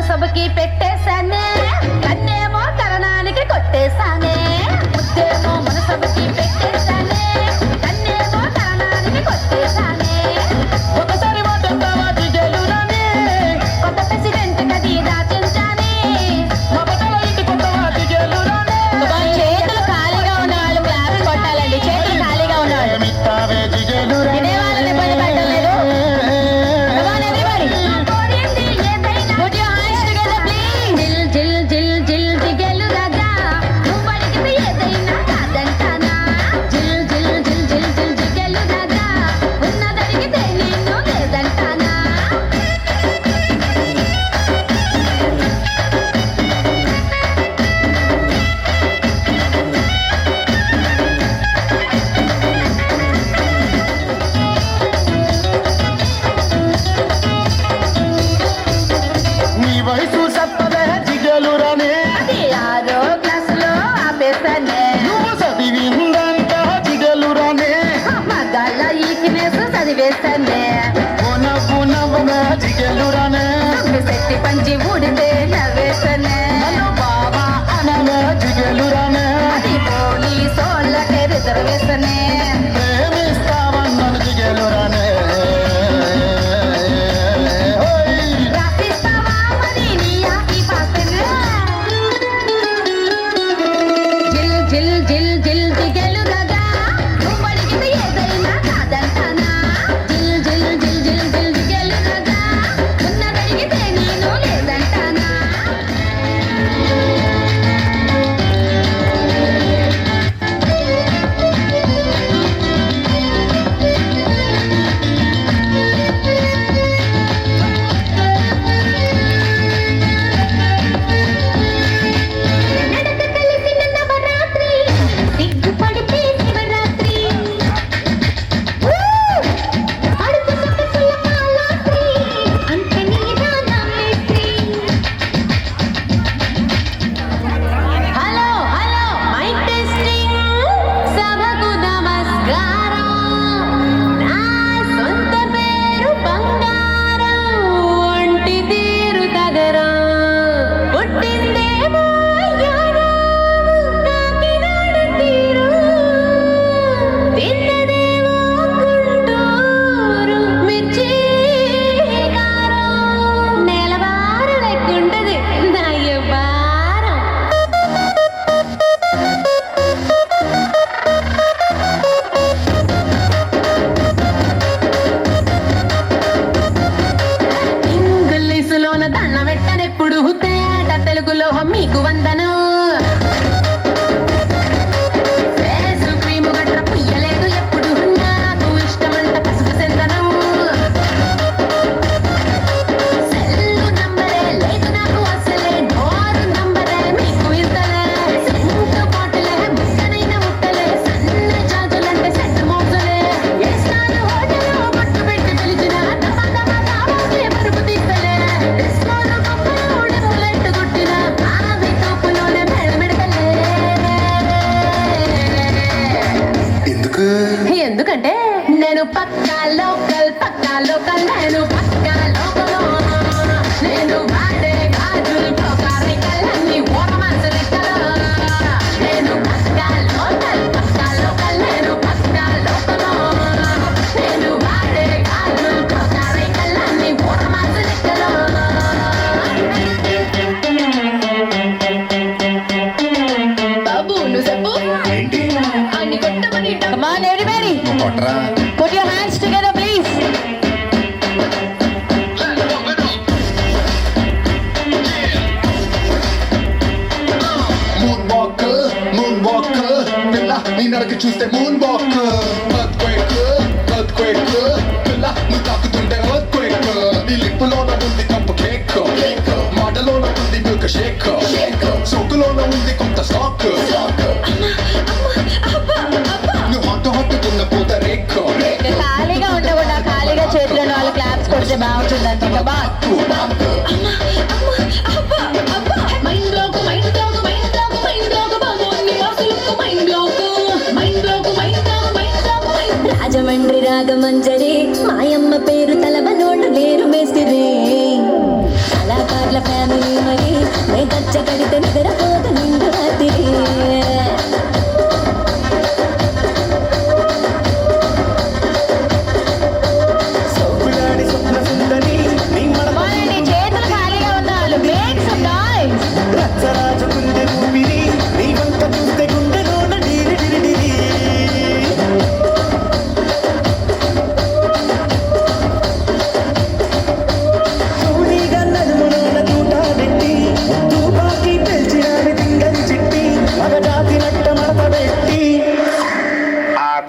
సభకి పెట్టేశానే, కన్నేమో కరణానికి కొట్టేశానే. ముద్దేమో మన సభకి పెట్టేశానే, కన్నేమో కరణానికి కొట్టేశానే. ఒకసారి మాట్లాడతావా జిగేలురానే, కొత్త ప్రెసిడెంట్ కది దాచించానే. మా బట్టల ఇంటి కొత్తవా జిగేలురానే. చేతులు ఖాళీగా ఉన్న వాళ్ళు క్లాస్ కొట్టాలండి, చేతులు ఖాళీగా ఉన్నవాళ్ళు. వినేవాళ్ళని ఇబ్బంది పెట్టలేదు. Put your hands together, please. పత్తి పంచి ఊడితే నవ్వేసనే బాబా అనగా జిగలురానే పోలీసోళ్ళకే రిజర్వేసనే ప్రేమిస్తావన్నను జిగలురానే రాసిస్తావా మరి నీ ఆకి పాసనే జిల్ జిల్ జిల్ జిల్ జిగలురగా నువ్వు అడిగితే ఏదైనా కాదంటానా జిల్ జిల్ జిల్ జిల్ జిల్ జిగలురగా ఉన్నదడిగితే నేను లేదంటానా నడక కలిసిన నవరాత్రి సిగ్గుపడితే శివరాత్రి అడుగు సొగసుల కాలాత్రి అంత నీదా నా మేత్రి హలో హలో మైక్ టెస్టింగ్ సభకు నమస్కారం నా సొంత పేరు బంగారం ఒంటి తీరు తగరం పుట్టిందేమో యానాము కాకినాడ తీరు తిన్నదేమో గుంటూరు మిర్చి కారం నెలవారు లెక్కుంటది నా భారం ఇంగ్లీషులోన దండ పెట్టనెప్పుడు తేట తెలుగులో మీకు వందను ఫేసు క్రీము గట్ర పుయ్యలేదు ఎప్పుడు నాకు ఇష్టమంట పసుపు సెందనం సెల్లు నంబరే లేదు నాకు అసలే డోరు నంబరే మీకు ఇస్తలే సెంటు బాటిలే ముక్కనైన ముట్టలే సన్న జాజులంటే సెట్ మోసలే ఏస్తాను హోటలు పట్టు పెట్టి పిలిచిన దమా దమా కావాలి పరుపు తీస్తలే డిస్కోలు కప్పలు డెప్పులెట్టు కొట్టిన ఆవి తోపులోనే మెడమెడకలే ఎందుకంటే నేను పక్కా లోకల్ నేను పక్కా లోకల్ నేను వాడే గాజులు పొగారికలన్నీ ఓరమాసు లెక్కలు నేను పక్కా లోకల్ నేను పక్కా లోకల్ నేను వాడే గాజులు పొగారికలన్నీ ఓరమాసు లెక్కలు బాబు నువ్వు చెప్పు ఏంటి అన్ని కొట్టమని Come on, everybody. కొట్రా Put your hands together, please. Moon walk పిల్ల నీ నడక చూస్తే మూన్ వాక్ earthquake పిల్ల నువ్వు తాకుతుంటే earthquake నీ లిప్పులోన ఉంది కంప కేక్ మాటలోన ఉంది మిల్క్ షేక్ సోకులోన ఉంది కొంత స్టాక్ నువ్వు హాట్ ఉన్న పూత రేక్ ఖాళీగా ఉండకుండా ఖాళీగా చేతులను వాళ్ళు క్లాప్స్ కొడితే బాగుంటుంది అంతే బా రాజమండ్రి రాగమంజరి మాయమ్మ పేరు తలవనోడు లేరు మేస్తిరి కళాకారుల ఫ్యామిలీ మరి నే గచ్చ కడితే నిద్రపోత నిండు రాత్రి చేతులు ఖాళీగా ఉన్న వాళ్ళు మేక్ సమ్ నాయిస్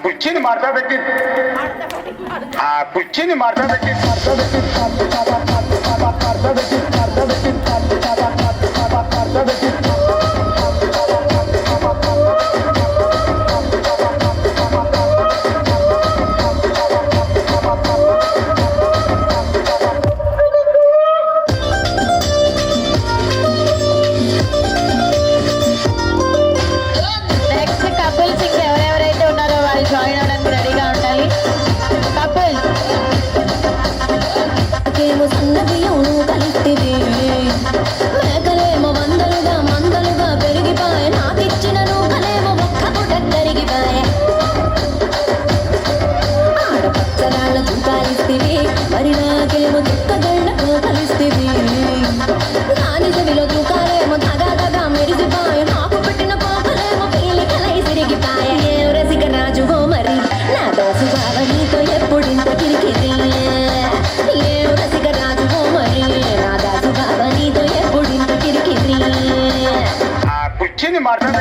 కుర్చీని మార్చా పెట్టి సన్నబియ్యం ಮಾಡ್ತಾ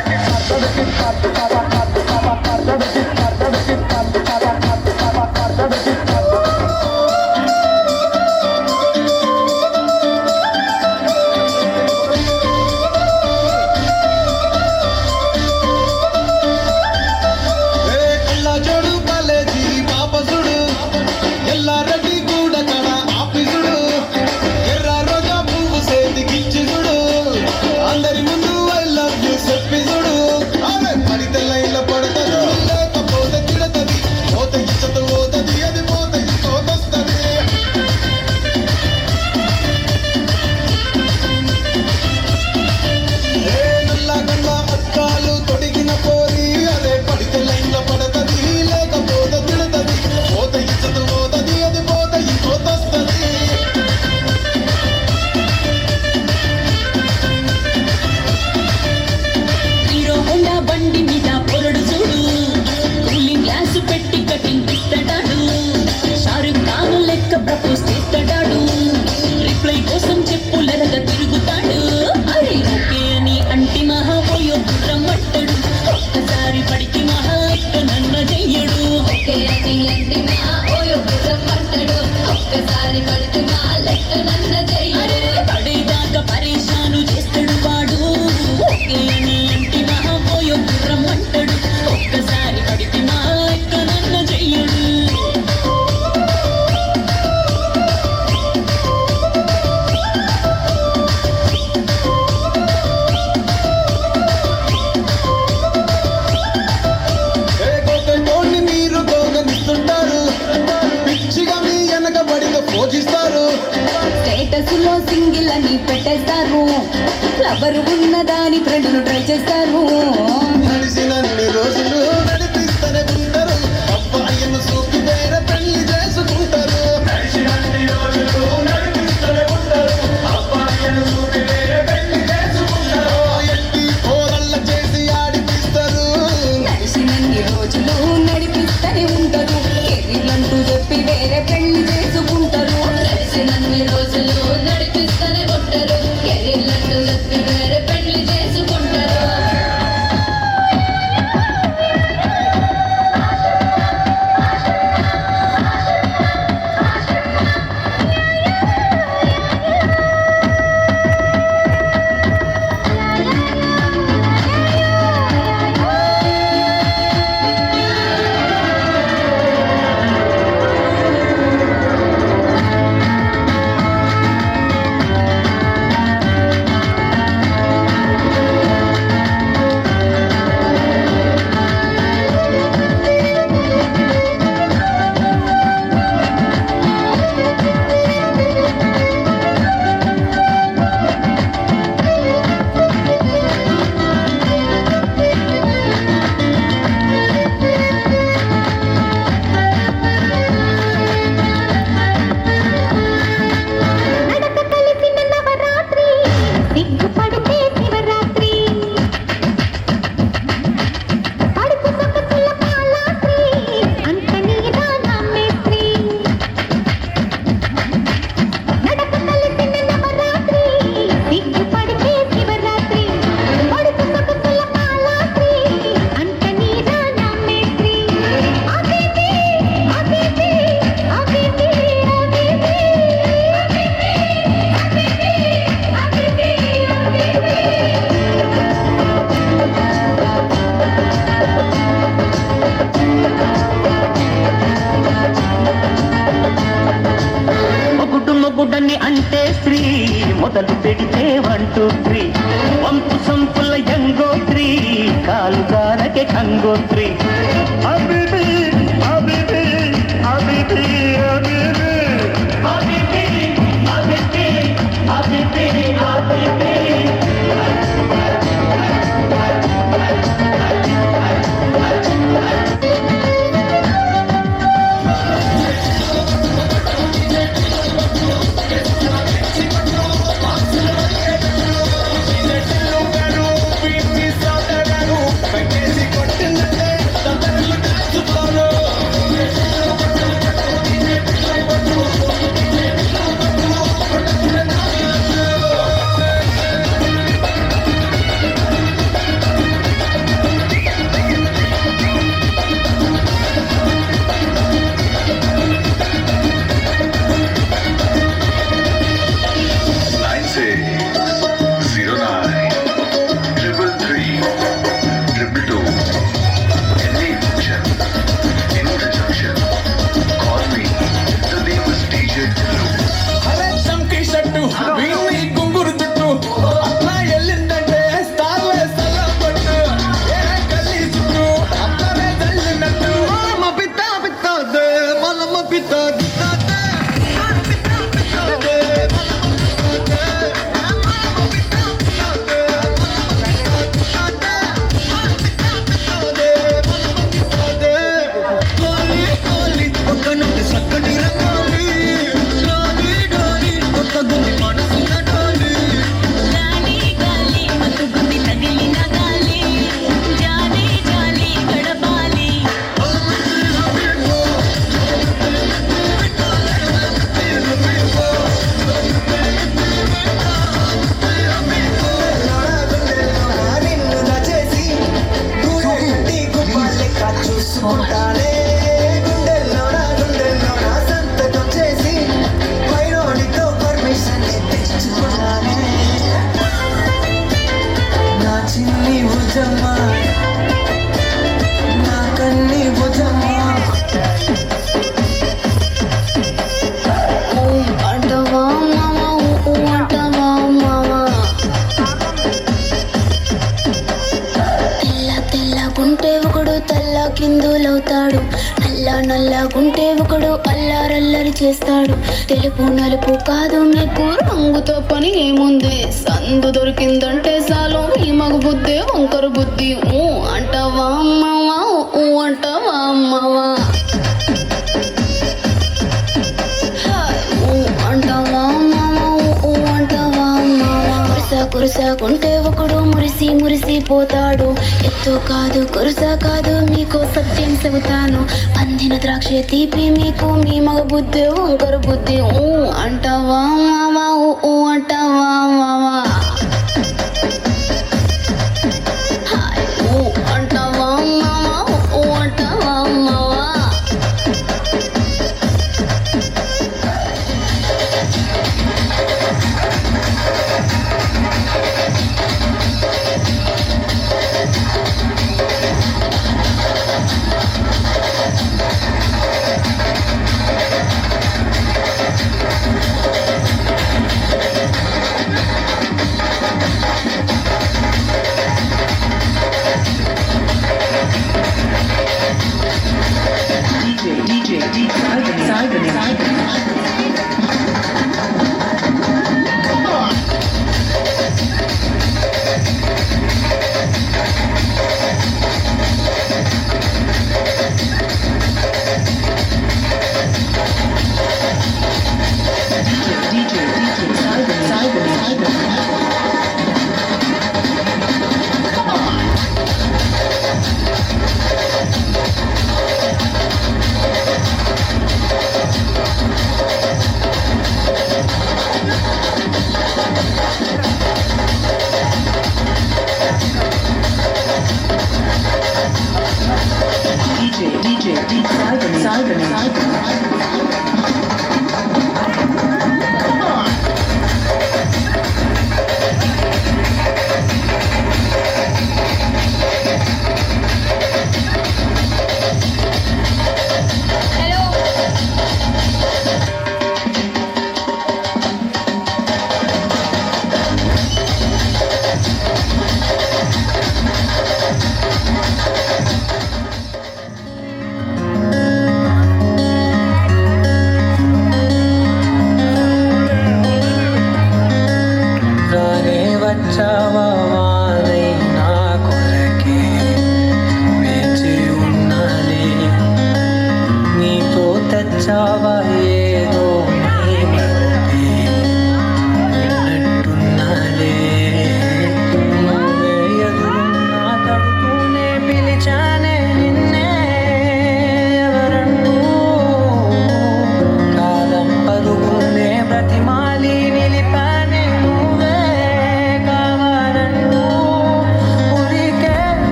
స్టేటస్లో సింగిల్ అని పెట్టేస్తారు, లవరు ఉన్నదాని ఫ్రెండ్ను ట్రై చేస్తారు. నడిచినన్ని రోజులు నడిపిస్తూనే ఉంటారు, అబ్బాయిని చూపి వేరే పెళ్లి చేసుకుంటారు. నడిచినన్ని రోజులు నడిపిస్తూనే ఉంటారు, అబ్బాయిని చూపి వేరే పెళ్లి చేసుకుంటారు. ఎట్టి పోరల్ల చేసి ఆడిపిస్తారు. నడిచినన్ని రోజులు నడిపిస్తూనే ఉంటారు, కెరీర్లంటూ చెప్పి వేరే పెళ్లి చేసుకుంటారు. నడిచినన్ని రోజులు నడిపిస్తూనే ఉంటారు, కెరీర్లంటూ చెప్పి వేరే పెళ్లి చేసుకుంటారు. మొగుడని అంటే స్త్రీ మొదలు పెడితే 1 2 3 వంపు సంపుల యంగోత్రి కాలు జారకే కంగోత్రి అబిబి అబిబి అబిబి అబిబి అబిబి అబిబి అబిబి అబిబి కురుసాకుంటే ఒకడు అల్లారల్లరి చేస్తాడు. తెలుపు నలుపు కాదు మీకు రంగుతో పని ఏముంది, సందు దొరికిందంటే చాలు ఈ మగ బుద్ధి వంకర బుద్ధి. అంటావా అమ్మవా, అంటావా అమ్మవా, అంటావా అమ్మవా, అంటావా అమ్మవా. కురుసాకుంటే ఒకడు మురిసి మురిసిపోతాడు. ఎత్తు కాదు కురుసా కాదు మీకు సత్యం చెబుతాను. పందిన ద్రాక్ష తీపి మీకు మీ మగ బుద్ధి వంకర బుద్ధి. అంటావా మావా, అంటావా మావా, అంటావా మావా, అంటావా మావా.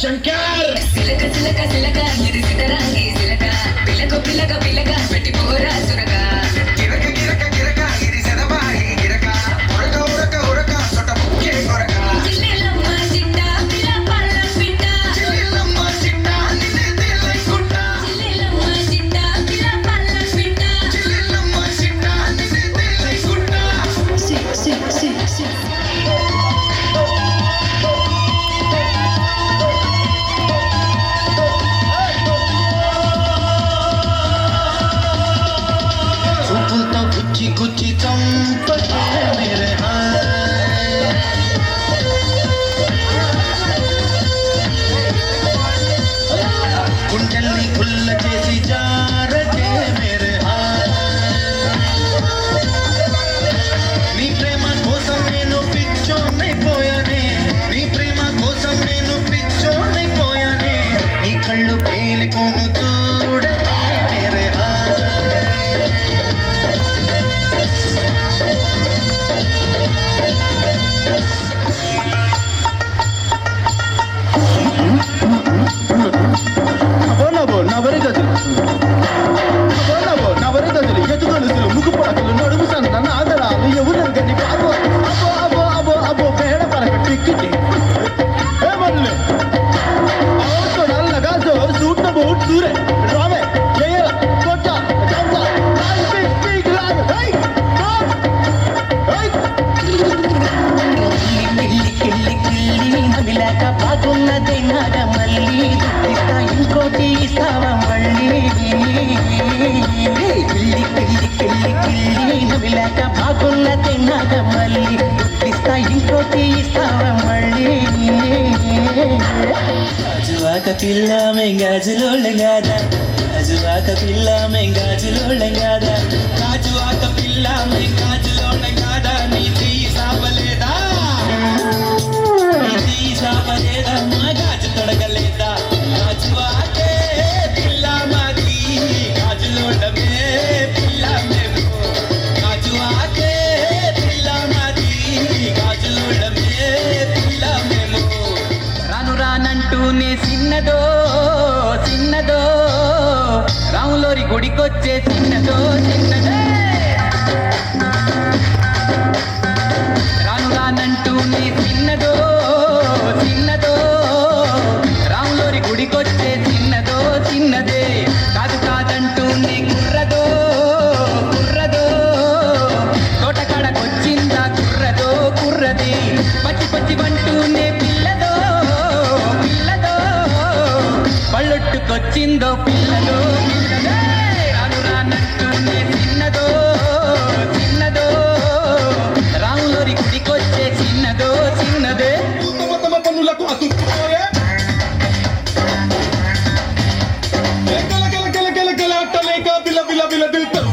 శంకర్ సిలక సిలక సిలక ఇరుసిట రంగి సిలక పిలక పిలక పిలక పెట్టి పోరా సురక గిరక గిరక గిరక ఇది సెదబాయి గిరక ఉరక ఉరక ఉరక సొట ముక్కే కొరక చిల్లెలమ్మ చిట్ట పిల్ల పళ్ళ పిట్ట చిల్లెలమ్మ చిన్న నిన్నే తేలైకుంటా చిల్లెలమ్మ చిట్ట పిల్ల పళ్ళ పిట్ట చిల్లెలమ్మ చిన్న నిన్నే తేలైకుంటా సిక్ సిక్ సిక్ సిక్ చూపులతో గుచ్చి గుచ్చి చంపకే మేరే గుండెల్ని గుల్ల చేసి జారకే మేరే నీ ప్రేమ కోసం నేను పిచ్చోనైపోయానే నీ ప్రేమ కోసం నేను పిచ్చోనైపోయానే నీ కళ్ళు పేలిపోను చూడకే మేరే నవరి గదులు ఎదుగొలుసులు ముగ్గు పడకలు నడుము సంత ఆదరాలు ఎవరు గని అబో అబో అబో అబో అబో పేడ పరక టిక్కిటి ఏమన్లే అవతో నల్లగా సూట్న బోట్ సూరే రావే జయ కొట్ట జంత లాల్ పిక్ లాల్ హై హై కిల్లి కిల్లి నవిలాక బాగున్నది నాగ మళ్ళీ ఇస్తా ఇంకోటి ఇస్తావా మళ్ళీ కిల్లి కిల్లి కిల్లి కిల్లి నవిలాక బాగున్నది నాగ మళ్ళీ ఇస్తా ఇంకోటి ఇస్తావా మళ్ళీ గాజువాక పిల్ల మెంగాజులోళ్ళం కాదా గాజువాక పిల్ల మెంగాజులోళ్ళం కాదా గాజువాక పిల్ల మెంగాజులోళ్ళం కాదా నీ చెయ్యి సాపలేదా సాపలేదా మా గాజు తొడగలేదా గాజువాకే పిల్ల మాది గాజులోడమే పిల్ల మేము గాజువాకే పిల్ల మాది గాజులోడమే పిల్ల మేము రాను రానంటూనే చిన్నదో చిన్నదో రాములోరి గుడికొచ్చే చిన్నదో చిన్నదే రాను రానంటూనే చిన్నదో చిన్నదో రాములోరి గుడికొచ్చే చిన్నదో చిన్నదే కాదు కాదంటూనే కుర్రదో కుర్రదో తోటకాడకొచ్చిందా కుర్రదో కుర్రది పచ్చి పచ్చి వంటూనే పిల్లదో పిల్లదో పళ్ళొట్టుకొచ్చిందో పిల్లదో పిల్లదే రాను రానంటూనే చిన్నదో చిన్నదో రాములోరి గుడికొచ్చే చిన్నదో చిన్నదే తమ పనులకు అతుక్కుపోయే గల గల గల గల గల అట్టలేక బిల బిల బిల దిల్తరు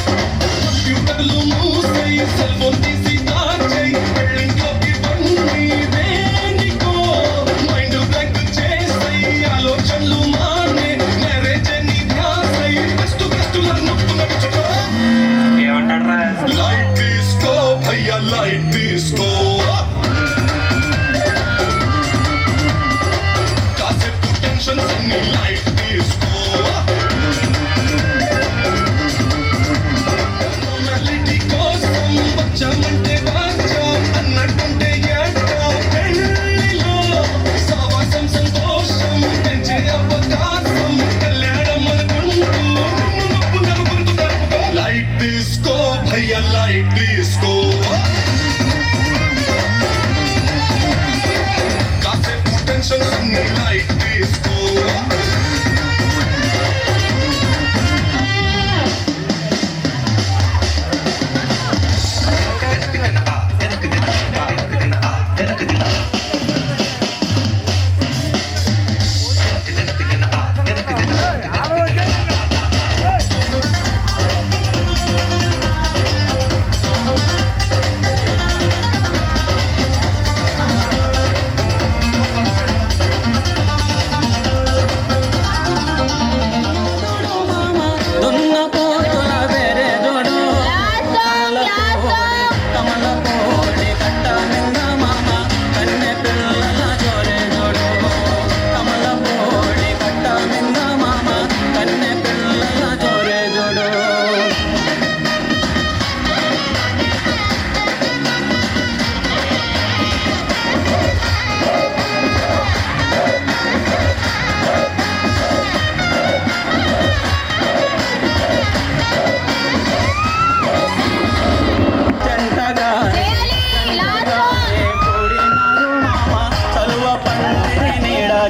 కంప్యూటర్లు మూసై సెల్ ఫోన్ తీసి దాచై పెళ్ళింట్లోకి బండి దేనికో మైండ్ బ్లాంక్ చేసై ఆలోచనలు మానే మ్యారేజ్ ని ధ్యాసై కష్టుల నొప్పు నడుచుకో లైట్ డిస్కో భయ్యా లైట్ డిస్కో కాసేపు టెన్షన్స్ అన్ని లైట్ డిస్కో నార్మాలిటీ కోసం వచ్చామంటే వచ్చాం అన్నట్టుంటే ఏటో పెళ్ళిలో సావాసం సంతోషం పెంచే అవకాశం కళ్యాణం అనుకుంటూ నొప్పు నలుగుంటూ జరుపుకో లైట్ డిస్కో భయ్యా లైట్ డిస్కో కాసేపు టెన్షన్స్ అన్ని లైట్ డిస్కో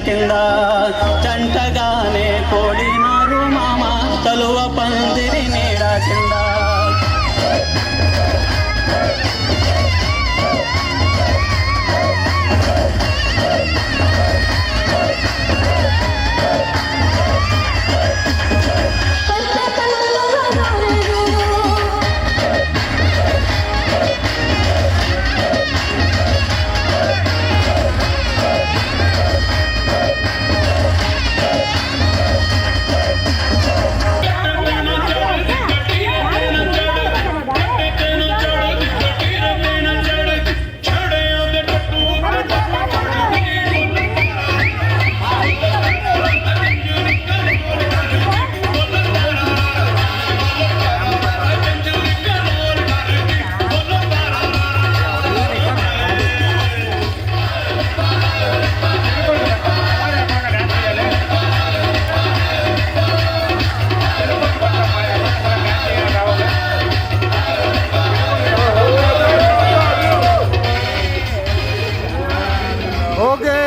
కింద జంటగానే కోడినారు మామ కలువ పందిరి నీడ కింద. ఓకే